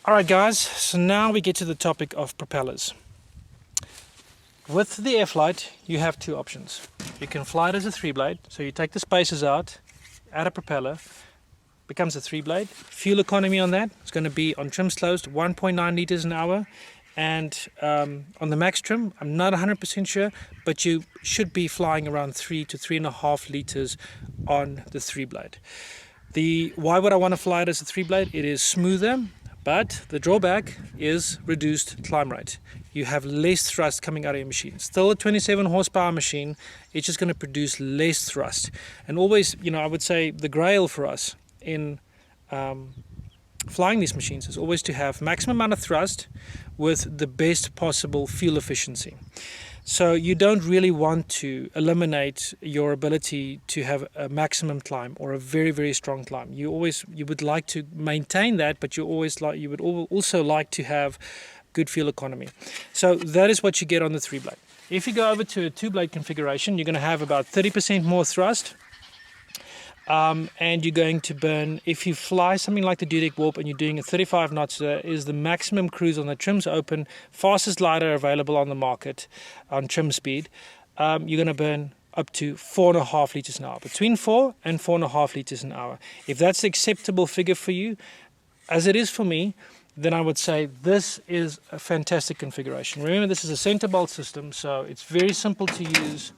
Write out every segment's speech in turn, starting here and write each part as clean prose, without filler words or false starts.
Alright guys, so now we get to the topic of propellers. With the F-Lite, you have two options. You can fly it as a 3-blade, so you take the spacers out, add a propeller, becomes a 3-blade. Fuel economy on that is going to be on trims closed 1.9 liters an hour, and on the max trim, I'm not 100% sure, but you should be flying around 3 to 3.5 liters on the 3-blade. Why would I want to fly it as a 3-blade? It is smoother, but the drawback is reduced climb rate. You have less thrust coming out of your machine. Still a 27 horsepower machine, it's just going to produce less thrust. And always, I would say the grail for us in flying these machines is always to have maximum amount of thrust with the best possible fuel efficiency. So you don't really want to eliminate your ability to have a maximum climb or a very, very strong climb. You would like to maintain that, but you would also like to have good fuel economy. So that is what you get on the 3-blade. If you go over to a 2-blade configuration, you're going to have about 30% more thrust. And you're going to burn, if you fly something like the Vtec Warp and you're doing a 35 knots, is the maximum cruise on the trims open, fastest glider available on the market on trim speed. You're going to burn up to 4.5 liters an hour, between 4 and 4.5 liters an hour. If that's the acceptable figure for you, as it is for me, then I would say this is a fantastic configuration. Remember, this is a center bolt system, so it's very simple to use.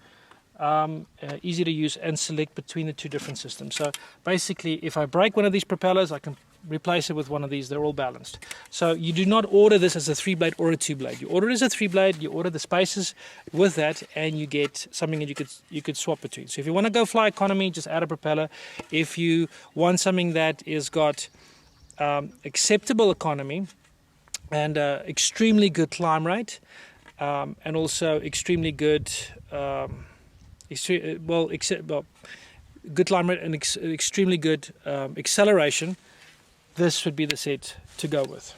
Easy to use and select between the two different systems. So basically, if I break one of these propellers, I can replace it with one of these. They're all balanced. So you do not order this as a 3-blade or a 2-blade. You order it as a 3-blade, you order the spacers with that, and you get something that you could swap between. So if you want to go fly economy, just add a propeller. If you want something that is got acceptable economy and extremely good climb rate, and also extremely good good climb rate and extremely good acceleration, this would be the set to go with.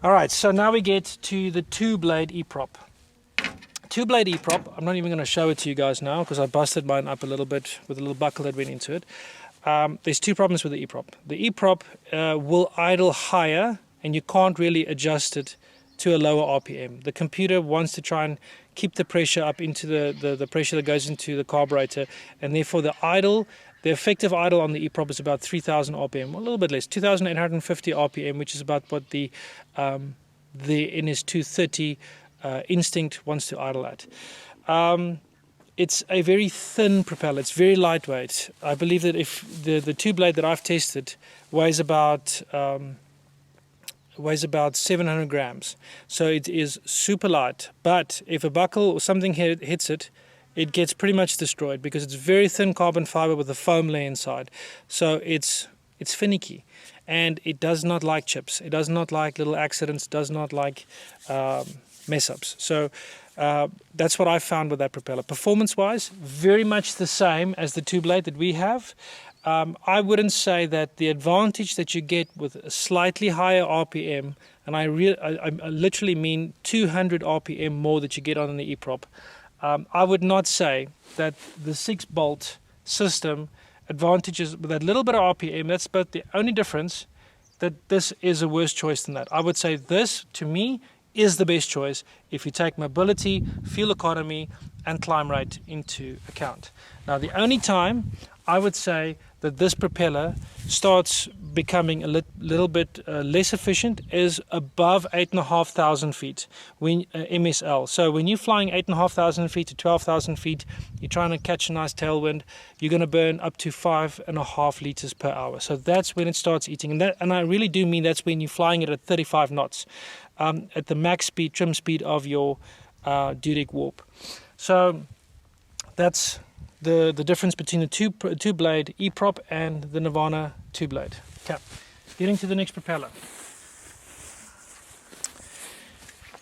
Alright, so now we get to the 2-blade E-prop. 2-blade E-prop, I'm not even going to show it to you guys now because I busted mine up a little bit with a little buckle that went into it. There's two problems with the E-prop. The E-prop will idle higher and you can't really adjust it to a lower RPM. The computer wants to try and keep the pressure up into the pressure that goes into the carburetor, and therefore the effective idle on the E-prop is about 3,000 RPM, a little bit less, 2,850 RPM, which is about what the NS230 Instinct wants to idle at. It's a very thin propeller, it's very lightweight. I believe that if the 2-blade that I've tested weighs about 700 grams, so it is super light, but if a buckle or something hits it, it gets pretty much destroyed because it's very thin carbon fiber with a foam layer inside, so it's finicky and it does not like chips, it does not like little accidents, does not like mess ups. So that's what I found with that propeller. Performance wise, very much the same as the 2-blade that we have. I wouldn't say that the advantage that you get with a slightly higher RPM, and I literally mean 200 RPM more that you get on the E-prop, I would not say that the 6-bolt system advantages with that little bit of RPM, that's about the only difference, that this is a worse choice than that. I would say this, to me, is the best choice if you take mobility, fuel economy, and climb rate into account. Now, the only time I would say that this propeller starts becoming a little bit less efficient is above 8,500 feet when MSL. So when you're flying 8,500 feet to 12,000 feet, you're trying to catch a nice tailwind, you're going to burn up to 5.5 liters per hour. So that's when it starts eating, and I really do mean that's when you're flying it at 35 knots at the max speed, trim speed of your Vtec Warp. So that's the difference between the 2-blade E-prop and the Nirvana 2-blade. Okay, getting to the next propeller.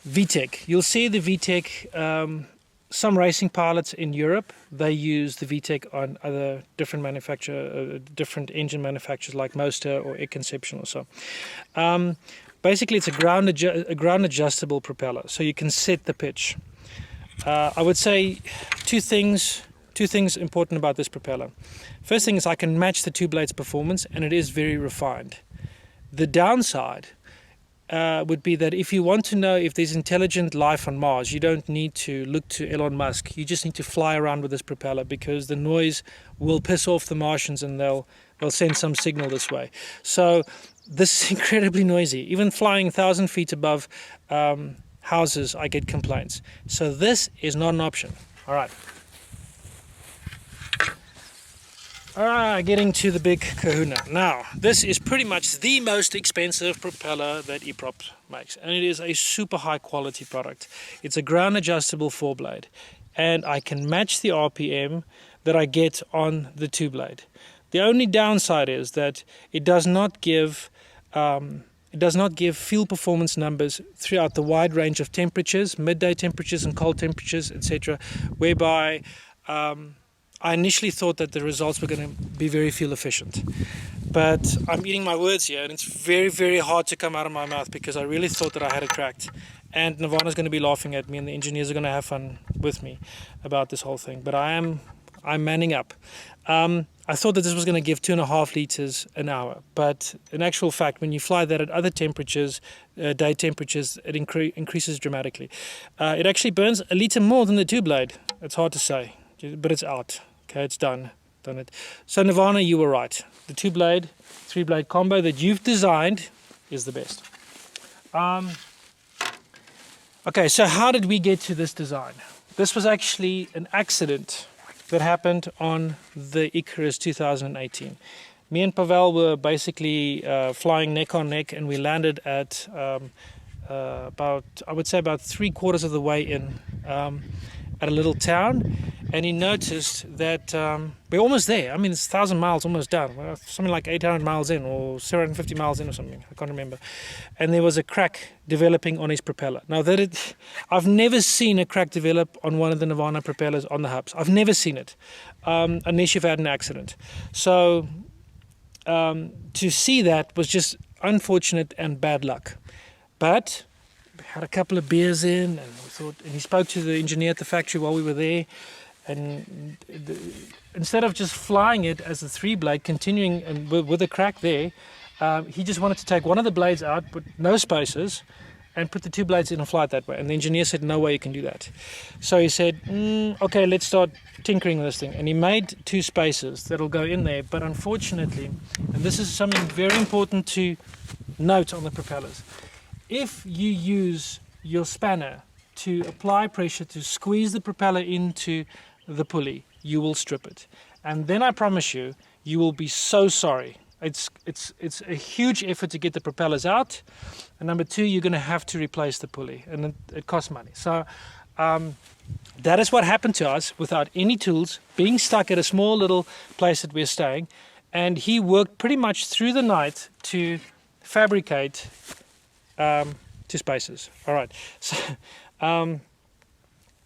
Vtec. You'll see the Vtec, some racing pilots in Europe, they use the Vtec on other different different engine manufacturers like Moster or Air Conception or so. Basically, it's a ground adjustable propeller, so you can set the pitch. I would say two things important about this propeller. First thing is I can match the 2 blades performance, and it is very refined. The downside would be that if you want to know if there's intelligent life on Mars, you don't need to look to Elon Musk. You just need to fly around with this propeller, because the noise will piss off the Martians and they'll send some signal this way. So this is incredibly noisy. Even flying 1,000 feet above houses, I get complaints. So this is not an option. All right. Getting to the big kahuna. Now, this is pretty much the most expensive propeller that eProp makes, and it is a super high quality product. It's a ground adjustable 4-blade, and I can match the RPM that I get on the 2-blade. The only downside is that it does not give fuel performance numbers throughout the wide range of temperatures, midday temperatures and cold temperatures, etc., whereby I initially thought that the results were going to be very fuel efficient. But I'm eating my words here, and it's very, very hard to come out of my mouth, because I really thought that I had it cracked. And Nirvana's going to be laughing at me, and the engineers are going to have fun with me about this whole thing. But I'm manning up. I thought that this was going to give 2.5 liters an hour, but in actual fact, when you fly that at other temperatures, day temperatures, it increases dramatically. It actually burns 1 liter more than the 2-blade. It's hard to say, but it's out. Okay, it's done it. So Nirvana, you were right. The 2-blade, 3-blade combo that you've designed is the best. Okay, so how did we get to this design? This was actually an accident that happened on the Icarus 2018. Me and Pavel were basically flying neck on neck, and we landed at about 3/4 of the way in at a little town, and he noticed that we're almost there. I mean, it's 1,000 miles almost done. We're something like 800 miles in, or 750 miles in, or something. I can't remember. And there was a crack developing on his propeller. Now, I've never seen a crack develop on one of the Nirvana propellers on the hubs. I've never seen it, unless you've had an accident. So to see that was just unfortunate and bad luck. But we had a couple of beers in, and he spoke to the engineer at the factory while we were there, and instead of just flying it as a 3-blade, continuing and with a crack there, he just wanted to take one of the blades out, put no spacers, and put the 2 blades in and fly it that way. And the engineer said, no way you can do that. So he said, okay, let's start tinkering with this thing. And he made 2 spacers that'll go in there. But unfortunately, and this is something very important to note on the propellers, if you use your spanner to apply pressure to squeeze the propeller into the pulley, you will strip it. And then I promise you, you will be so sorry. It's a huge effort to get the propellers out, and number 2, you're going to have to replace the pulley, and it costs money. So that is what happened to us without any tools, being stuck at a small little place that we're staying. And he worked pretty much through the night to fabricate 2 spacers. All right. So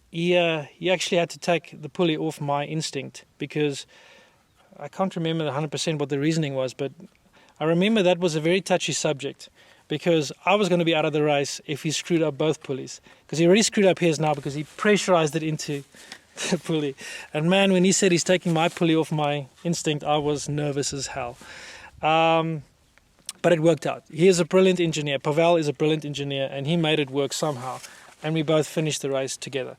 he actually had to take the pulley off my instinct, because I can't remember 100% what the reasoning was, but I remember that was a very touchy subject, because I was going to be out of the race if he screwed up both pulleys, because he already screwed up his now because he pressurized it into the pulley. And man, when he said he's taking my pulley off my instinct, I was nervous as hell. But it worked out. He is a brilliant engineer. Pavel is a brilliant engineer, and he made it work somehow, and we both finished the race together.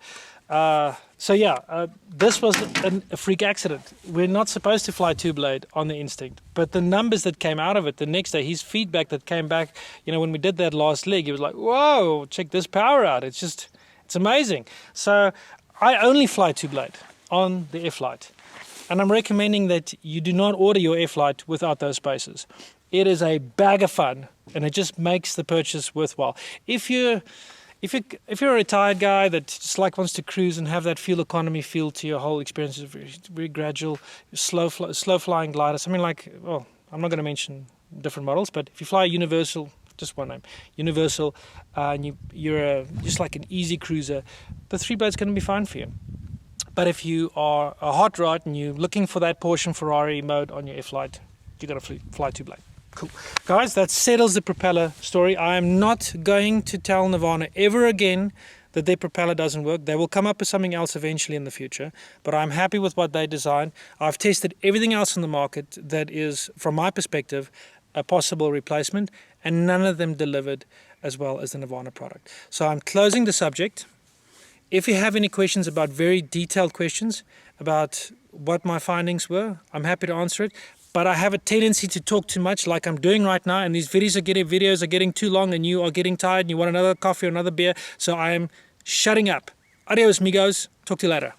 This was a freak accident. We're not supposed to fly 2-blade on the Instinct, but the numbers that came out of it the next day, his feedback that came back, when we did that last leg, he was like, whoa, check this power out. It's amazing. So I only fly 2-blade on the F-Lite, and I'm recommending that you do not order your F-Lite without those spacers. It is a bag of fun, and it just makes the purchase worthwhile. If you're a retired guy that just wants to cruise and have that fuel economy feel to your whole experience, it's very, very gradual, slow flying glider, something like, well, I'm not going to mention different models, but if you fly a Universal, just one name, Universal, and you're just like an easy cruiser, the 3-blade's going to be fine for you. But if you are a hot rod and you're looking for that Porsche Ferrari mode on your F-Lite, you're going to fly 2-blade. Cool. Guys, that settles the propeller story. I am not going to tell Nirvana ever again that their propeller doesn't work. They will come up with something else eventually in the future, but I'm happy with what they designed. I've tested everything else on the market that is, from my perspective, a possible replacement, and none of them delivered as well as the Nirvana product. So I'm closing the subject. If you have any questions about very detailed questions about what my findings were, I'm happy to answer it. But I have a tendency to talk too much like I'm doing right now, and these videos are getting too long and you are getting tired and you want another coffee or another beer. So I am shutting up. Adios, amigos. Talk to you later.